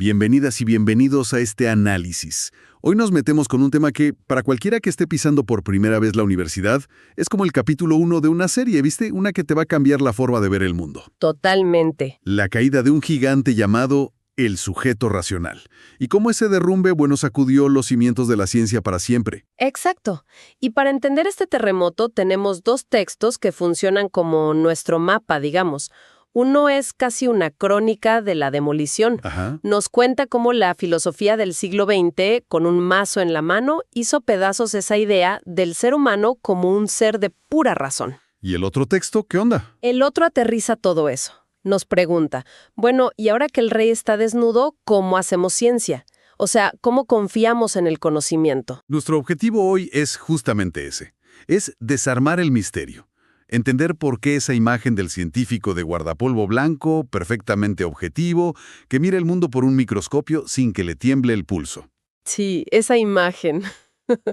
Bienvenidas y bienvenidos a este análisis. Hoy nos metemos con un tema que, para cualquiera que esté pisando por primera vez la universidad, es como el capítulo 1 de una serie, ¿viste? Una que te va a cambiar la forma de ver el mundo. Totalmente. La caída de un gigante llamado el sujeto racional. Y cómo ese derrumbe, sacudió los cimientos de la ciencia para siempre. Exacto. Y para entender este terremoto tenemos dos textos que funcionan como nuestro mapa, digamos. Uno es casi una crónica de la demolición. Ajá. Nos cuenta cómo la filosofía del siglo XX, con un mazo en la mano, hizo pedazos esa idea del ser humano como un ser de pura razón. ¿Y el otro texto, qué onda? El otro aterriza todo eso. Nos pregunta, bueno, y ahora que el rey está desnudo, ¿cómo hacemos ciencia? O sea, ¿cómo confiamos en el conocimiento? Nuestro objetivo hoy es justamente ese. Es desarmar el misterio. Entender por qué esa imagen del científico de guardapolvo blanco, perfectamente objetivo, que mira el mundo por un microscopio sin que le tiemble el pulso. Sí, esa imagen.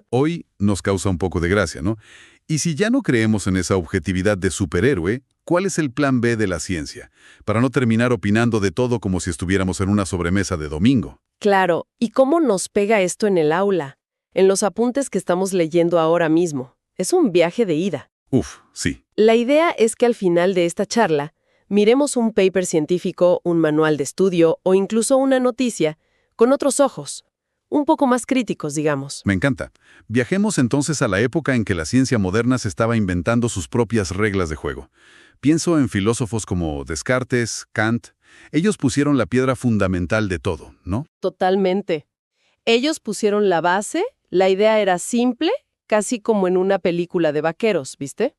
Hoy nos causa un poco de gracia, ¿no? Y si ya no creemos en esa objetividad de superhéroe, ¿cuál es el plan B de la ciencia? Para no terminar opinando de todo como si estuviéramos en una sobremesa de domingo. Claro, ¿y cómo nos pega esto en el aula? En los apuntes que estamos leyendo ahora mismo. Es un viaje de ida. Uf, sí. La idea es que al final de esta charla, miremos un paper científico, un manual de estudio o incluso una noticia con otros ojos, un poco más críticos, digamos. Me encanta. Viajemos entonces a la época en que la ciencia moderna se estaba inventando sus propias reglas de juego. Pienso en filósofos como Descartes, Kant. Ellos pusieron la piedra fundamental de todo, ¿no? Totalmente. Ellos pusieron la base, la idea era simple, casi como en una película de vaqueros, ¿viste?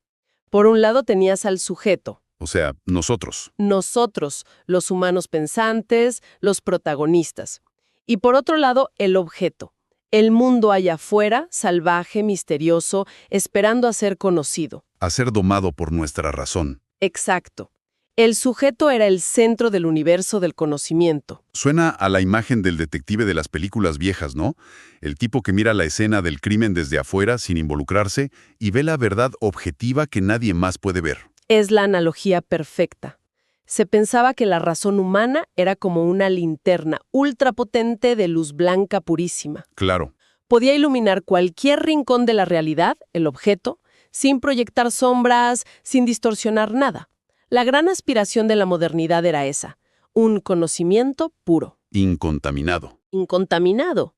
Por un lado tenías al sujeto. O sea, nosotros. Nosotros, los humanos pensantes, los protagonistas. Y por otro lado, el objeto. El mundo allá afuera, salvaje, misterioso, esperando a ser conocido. A ser domado por nuestra razón. Exacto. El sujeto era el centro del universo del conocimiento. Suena a la imagen del detective de las películas viejas, ¿no? El tipo que mira la escena del crimen desde afuera sin involucrarse y ve la verdad objetiva que nadie más puede ver. Es la analogía perfecta. Se pensaba que la razón humana era como una linterna ultrapotente de luz blanca purísima. Claro. Podía iluminar cualquier rincón de la realidad, el objeto, sin proyectar sombras, sin distorsionar nada. La gran aspiración de la modernidad era esa, un conocimiento puro. Incontaminado. Incontaminado.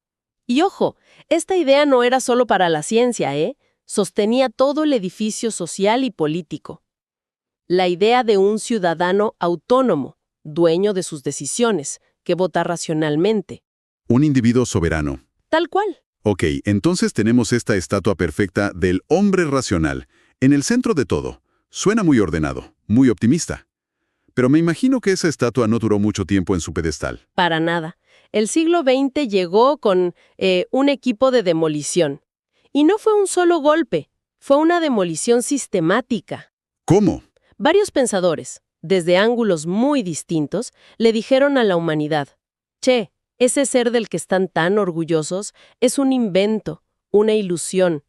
Y ojo, esta idea no era solo para la ciencia, sostenía todo el edificio social y político. La idea de un ciudadano autónomo, dueño de sus decisiones, que vota racionalmente. Un individuo soberano. Tal cual. Ok, entonces tenemos esta estatua perfecta del hombre racional, en el centro de todo. Suena muy ordenado, muy optimista. Pero me imagino que esa estatua no duró mucho tiempo en su pedestal. Para nada. El siglo XX llegó con un equipo de demolición. Y no fue un solo golpe, fue una demolición sistemática. ¿Cómo? Varios pensadores, desde ángulos muy distintos, le dijeron a la humanidad, «Che, ese ser del que están tan orgullosos es un invento, una ilusión».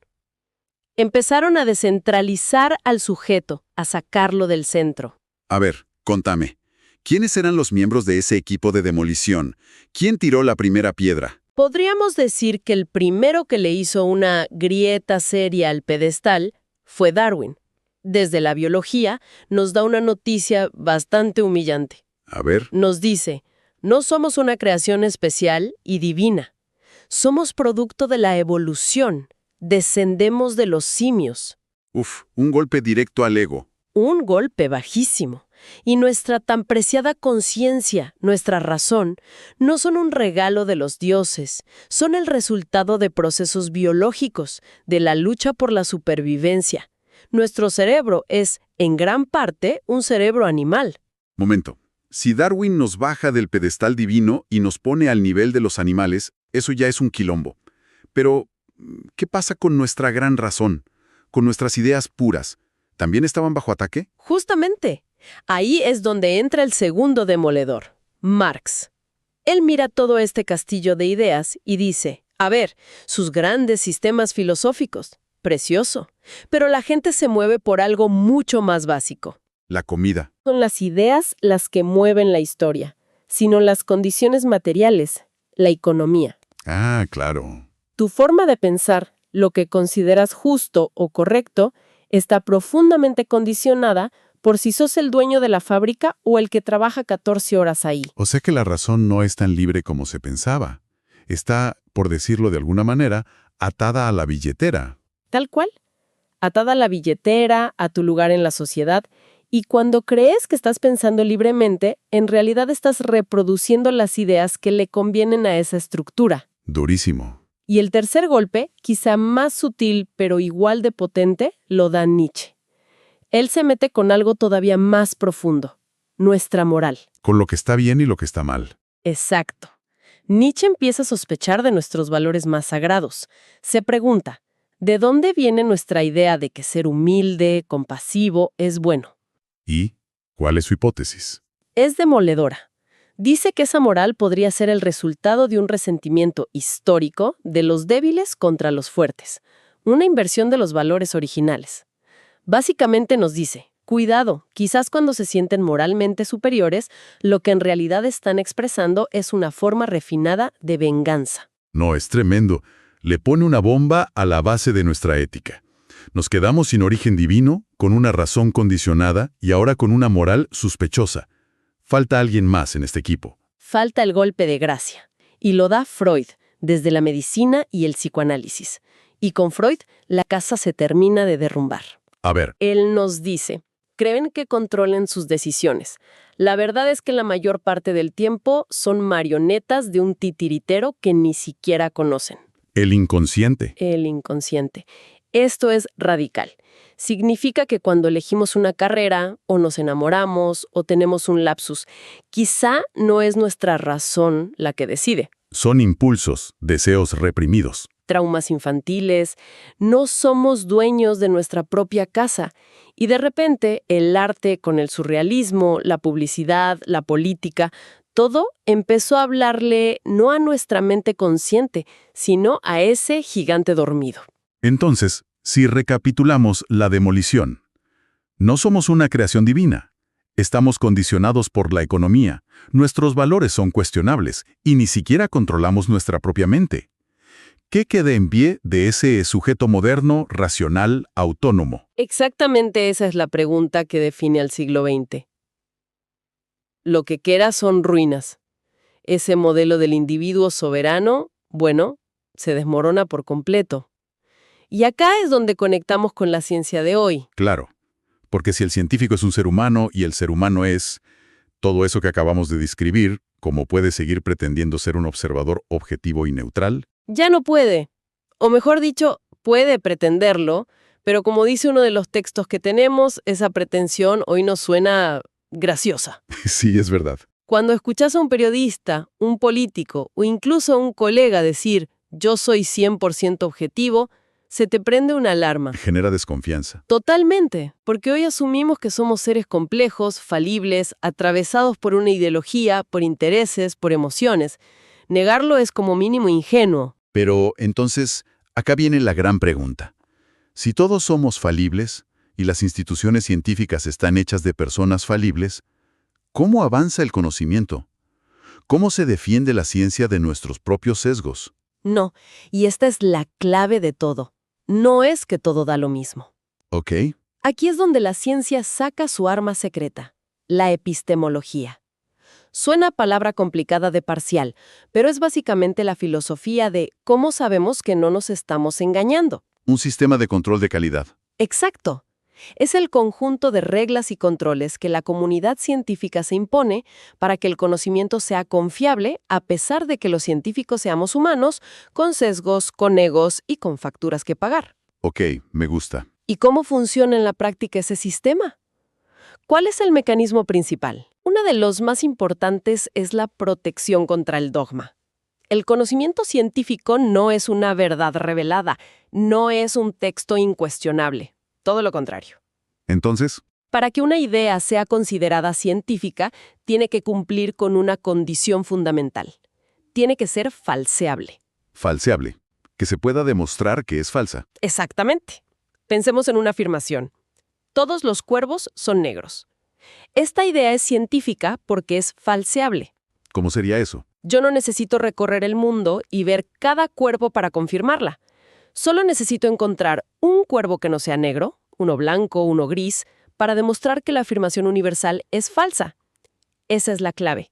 Empezaron a descentralizar al sujeto, a sacarlo del centro. A ver, contame. ¿Quiénes eran los miembros de ese equipo de demolición? ¿Quién tiró la primera piedra? Podríamos decir que el primero que le hizo una grieta seria al pedestal fue Darwin. Desde la biología nos da una noticia bastante humillante. A ver. Nos dice, no somos una creación especial y divina. Somos producto de la evolución. Descendemos de los simios. Uf, un golpe directo al ego. Un golpe bajísimo. Y nuestra tan preciada conciencia, nuestra razón, no son un regalo de los dioses, son el resultado de procesos biológicos, de la lucha por la supervivencia. Nuestro cerebro es, en gran parte, un cerebro animal. Momento. Si Darwin nos baja del pedestal divino y nos pone al nivel de los animales, eso ya es un quilombo. Pero, ¿qué pasa con nuestra gran razón? Con nuestras ideas puras. ¿También estaban bajo ataque? Justamente. Ahí es donde entra el segundo demoledor, Marx. Él mira todo este castillo de ideas y dice, a ver, sus grandes sistemas filosóficos, precioso, pero la gente se mueve por algo mucho más básico. La comida. Son las ideas las que mueven la historia. sino las condiciones materiales, la economía. Ah, claro. Tu forma de pensar, lo que consideras justo o correcto, está profundamente condicionada por si sos el dueño de la fábrica o el que trabaja 14 horas ahí. O sea que la razón no es tan libre como se pensaba. Está, por decirlo de alguna manera, atada a la billetera. Tal cual. Atada a la billetera, a tu lugar en la sociedad, y cuando crees que estás pensando libremente, en realidad estás reproduciendo las ideas que le convienen a esa estructura. Durísimo. Y el tercer golpe, quizá más sutil pero igual de potente, lo da Nietzsche. Él se mete con algo todavía más profundo, nuestra moral. Con lo que está bien y lo que está mal. Exacto. Nietzsche empieza a sospechar de nuestros valores más sagrados. Se pregunta, ¿de dónde viene nuestra idea de que ser humilde, compasivo, es bueno? ¿Y cuál es su hipótesis? Es demoledora. Dice que esa moral podría ser el resultado de un resentimiento histórico de los débiles contra los fuertes, una inversión de los valores originales. Básicamente nos dice, cuidado, quizás cuando se sienten moralmente superiores, lo que en realidad están expresando es una forma refinada de venganza. No, es tremendo. Le pone una bomba a la base de nuestra ética. Nos quedamos sin origen divino, con una razón condicionada y ahora con una moral sospechosa. Falta alguien más en este equipo. Falta el golpe de gracia. Y lo da Freud, desde la medicina y el psicoanálisis. Y con Freud, la casa se termina de derrumbar. A ver, Él nos dice, creen que controlen sus decisiones. La verdad es que la mayor parte del tiempo son marionetas de un titiritero que ni siquiera conocen. el inconsciente. El inconsciente. Esto es radical. Significa que cuando elegimos una carrera, o nos enamoramos, o tenemos un lapsus, quizá no es nuestra razón la que decide. Son impulsos, deseos reprimidos. Traumas infantiles, no somos dueños de nuestra propia casa. Y de repente, el arte con el surrealismo, la publicidad, la política, todo empezó a hablarle no a nuestra mente consciente, sino a ese gigante dormido. Entonces, si recapitulamos la demolición, no somos una creación divina. Estamos condicionados por la economía, nuestros valores son cuestionables y ni siquiera controlamos nuestra propia mente. ¿Qué queda en pie de ese sujeto moderno, racional, autónomo? Exactamente esa es la pregunta que define al siglo XX. Lo que queda son ruinas. Ese modelo del individuo soberano, bueno, se desmorona por completo. Y acá es donde conectamos con la ciencia de hoy. Claro, porque si el científico es un ser humano y el ser humano es todo eso que acabamos de describir, ¿cómo puede seguir pretendiendo ser un observador objetivo y neutral? Ya no puede. O mejor dicho, puede pretenderlo, pero como dice uno de los textos que tenemos, esa pretensión hoy nos suena graciosa. Sí, es verdad. Cuando escuchas a un periodista, un político o incluso a un colega decir «yo soy 100% objetivo», se te prende una alarma. Genera desconfianza. Totalmente, porque hoy asumimos que somos seres complejos, falibles, atravesados por una ideología, por intereses, por emociones. Negarlo es como mínimo ingenuo. Pero entonces, acá viene la gran pregunta. Si todos somos falibles y las instituciones científicas están hechas de personas falibles, ¿cómo avanza el conocimiento? ¿Cómo se defiende la ciencia de nuestros propios sesgos? No, y esta es la clave de todo. No es que todo da lo mismo. ¿Ok? Aquí es donde la ciencia saca su arma secreta, la epistemología. Suena a palabra complicada de parcial, pero es básicamente la filosofía de cómo sabemos que no nos estamos engañando. Un sistema de control de calidad. Exacto. Es el conjunto de reglas y controles que la comunidad científica se impone para que el conocimiento sea confiable, a pesar de que los científicos seamos humanos, con sesgos, con egos y con facturas que pagar. Ok, me gusta. ¿Y cómo funciona en la práctica ese sistema? ¿Cuál es el mecanismo principal? Uno de los más importantes es la protección contra el dogma. El conocimiento científico no es una verdad revelada, no es un texto incuestionable. Todo lo contrario. Entonces, Para que una idea sea considerada científica, tiene que cumplir con una condición fundamental. Tiene que ser falseable. falseable. Que se pueda demostrar que es falsa. Exactamente. Pensemos en una afirmación. Todos los cuervos son negros. Esta idea es científica porque es falseable. ¿Cómo sería eso? Yo no necesito recorrer el mundo y ver cada cuervo para confirmarla. Solo necesito encontrar un cuervo que no sea negro, uno blanco, uno gris, para demostrar que la afirmación universal es falsa. Esa es la clave.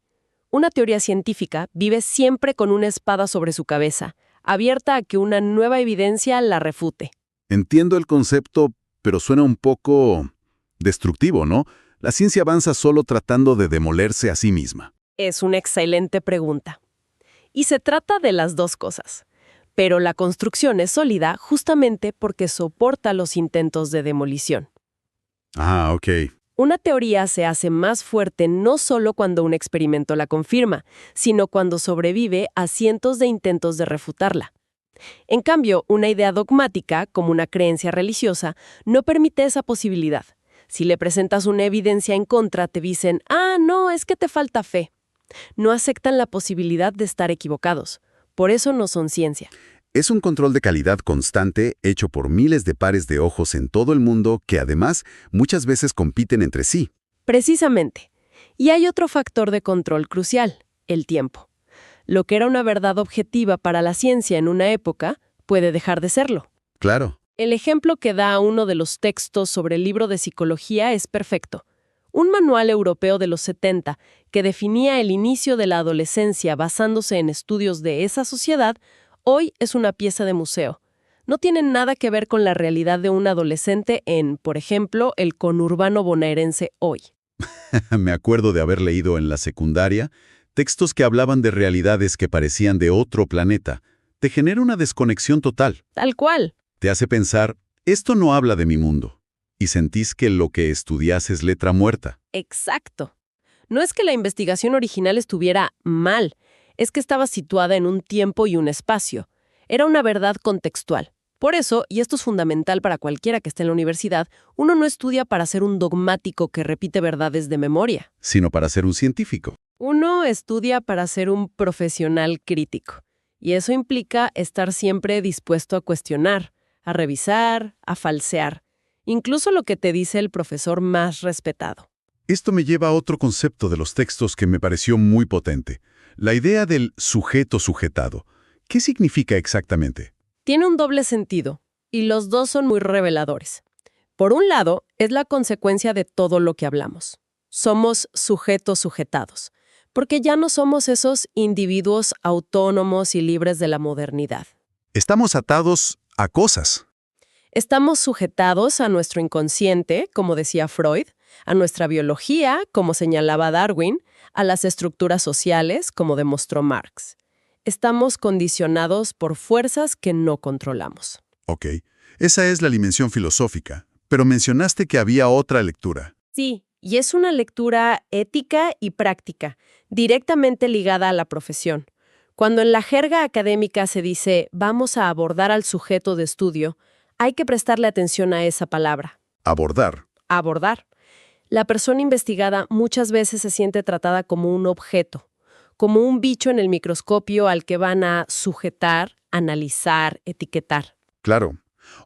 Una teoría científica vive siempre con una espada sobre su cabeza, abierta a que una nueva evidencia la refute. Entiendo el concepto, pero suena un poco destructivo, ¿no? La ciencia avanza solo tratando de demolerse a sí misma. Es una excelente pregunta. Y se trata de las dos cosas. Pero la construcción es sólida justamente porque soporta los intentos de demolición. Ah, ok. Una teoría se hace más fuerte no solo cuando un experimento la confirma, sino cuando sobrevive a cientos de intentos de refutarla. En cambio, una idea dogmática, como una creencia religiosa, no permite esa posibilidad. Si le presentas una evidencia en contra, te dicen, no, es que te falta fe. No aceptan la posibilidad de estar equivocados. Por eso no son ciencia. Es un control de calidad constante hecho por miles de pares de ojos en todo el mundo que además muchas veces compiten entre sí. Precisamente. Y hay otro factor de control crucial, el tiempo. Lo que era una verdad objetiva para la ciencia en una época puede dejar de serlo. Claro. El ejemplo que da uno de los textos sobre el libro de psicología es perfecto. Un manual europeo de los 70 que definía el inicio de la adolescencia basándose en estudios de esa sociedad, hoy es una pieza de museo. No tiene nada que ver con la realidad de un adolescente en, por ejemplo, el conurbano bonaerense hoy. Me acuerdo de haber leído en la secundaria textos que hablaban de realidades que parecían de otro planeta. Te genera una desconexión total. Tal cual. Te hace pensar, esto no habla de mi mundo. Y sentís que lo que estudias es letra muerta. Exacto. No es que la investigación original estuviera mal, es que estaba situada en un tiempo y un espacio. Era una verdad contextual. Por eso, y esto es fundamental para cualquiera que esté en la universidad, uno no estudia para ser un dogmático que repite verdades de memoria. Sino para ser un científico. Uno estudia para ser un profesional crítico. Y eso implica estar siempre dispuesto a cuestionar, a revisar, a falsear. Incluso lo que te dice el profesor más respetado. Esto me lleva a otro concepto de los textos que me pareció muy potente. La idea del sujeto sujetado. ¿Qué significa exactamente? Tiene un doble sentido, y los dos son muy reveladores. Por un lado, es la consecuencia de todo lo que hablamos. Somos sujetos sujetados, porque ya no somos esos individuos autónomos y libres de la modernidad. Estamos atados a cosas. Estamos sujetados a nuestro inconsciente, como decía Freud, a nuestra biología, como señalaba Darwin, a las estructuras sociales, como demostró Marx. Estamos condicionados por fuerzas que no controlamos. Ok, esa es la dimensión filosófica, pero mencionaste que había otra lectura. Sí, y es una lectura ética y práctica, directamente ligada a la profesión. Cuando en la jerga académica se dice vamos a abordar al sujeto de estudio, hay que prestarle atención a esa palabra. Abordar. Abordar. La persona investigada muchas veces se siente tratada como un objeto, como un bicho en el microscopio al que van a sujetar, analizar, etiquetar. Claro.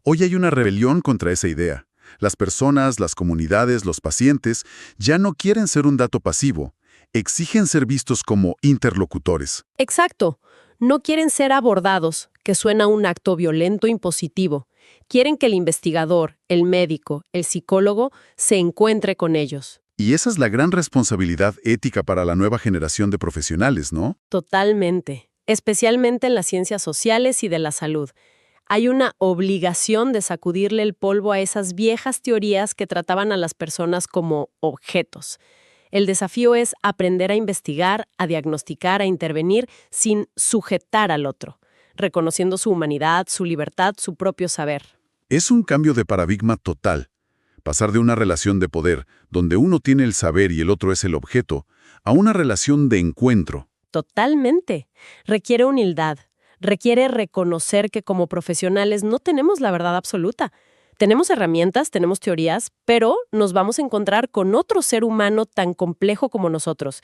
Hoy hay una rebelión contra esa idea. Las personas, las comunidades, los pacientes ya no quieren ser un dato pasivo. Exigen ser vistos como interlocutores. Exacto. No quieren ser abordados, que suena un acto violento impositivo. Quieren que el investigador, el médico, el psicólogo se encuentre con ellos. Y esa es la gran responsabilidad ética para la nueva generación de profesionales, ¿no? Totalmente. Especialmente en las ciencias sociales y de la salud. Hay una obligación de sacudirle el polvo a esas viejas teorías que trataban a las personas como objetos. El desafío es aprender a investigar, a diagnosticar, a intervenir sin sujetar al otro, reconociendo su humanidad, su libertad, su propio saber. Es un cambio de paradigma total. Pasar de una relación de poder, donde uno tiene el saber y el otro es el objeto, a una relación de encuentro. Totalmente. Requiere humildad. Requiere reconocer que como profesionales no tenemos la verdad absoluta. Tenemos herramientas, tenemos teorías, pero nos vamos a encontrar con otro ser humano tan complejo como nosotros.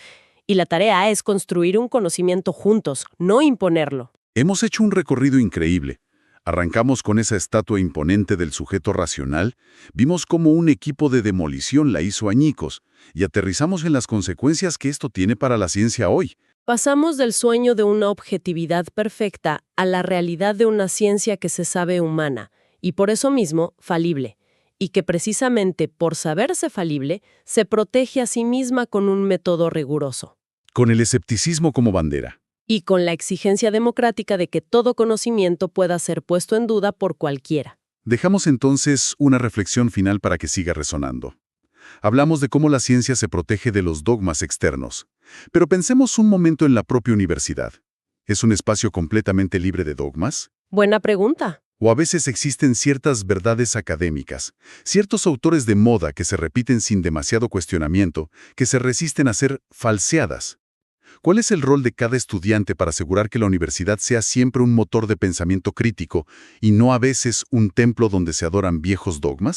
Y la tarea es construir un conocimiento juntos, no imponerlo. Hemos hecho un recorrido increíble. Arrancamos con esa estatua imponente del sujeto racional, vimos cómo un equipo de demolición la hizo añicos y aterrizamos en las consecuencias que esto tiene para la ciencia hoy. Pasamos del sueño de una objetividad perfecta a la realidad de una ciencia que se sabe humana, y por eso mismo, falible, y que precisamente por saberse falible, se protege a sí misma con un método riguroso, Con el escepticismo como bandera. y con la exigencia democrática de que todo conocimiento pueda ser puesto en duda por cualquiera. Dejamos entonces una reflexión final para que siga resonando. Hablamos de cómo la ciencia se protege de los dogmas externos. Pero pensemos un momento en la propia universidad. ¿Es un espacio completamente libre de dogmas? Buena pregunta. ¿O a veces existen ciertas verdades académicas, ciertos autores de moda que se repiten sin demasiado cuestionamiento, que se resisten a ser falseadas? ¿Cuál es el rol de cada estudiante para asegurar que la universidad sea siempre un motor de pensamiento crítico y no a veces un templo donde se adoran viejos dogmas?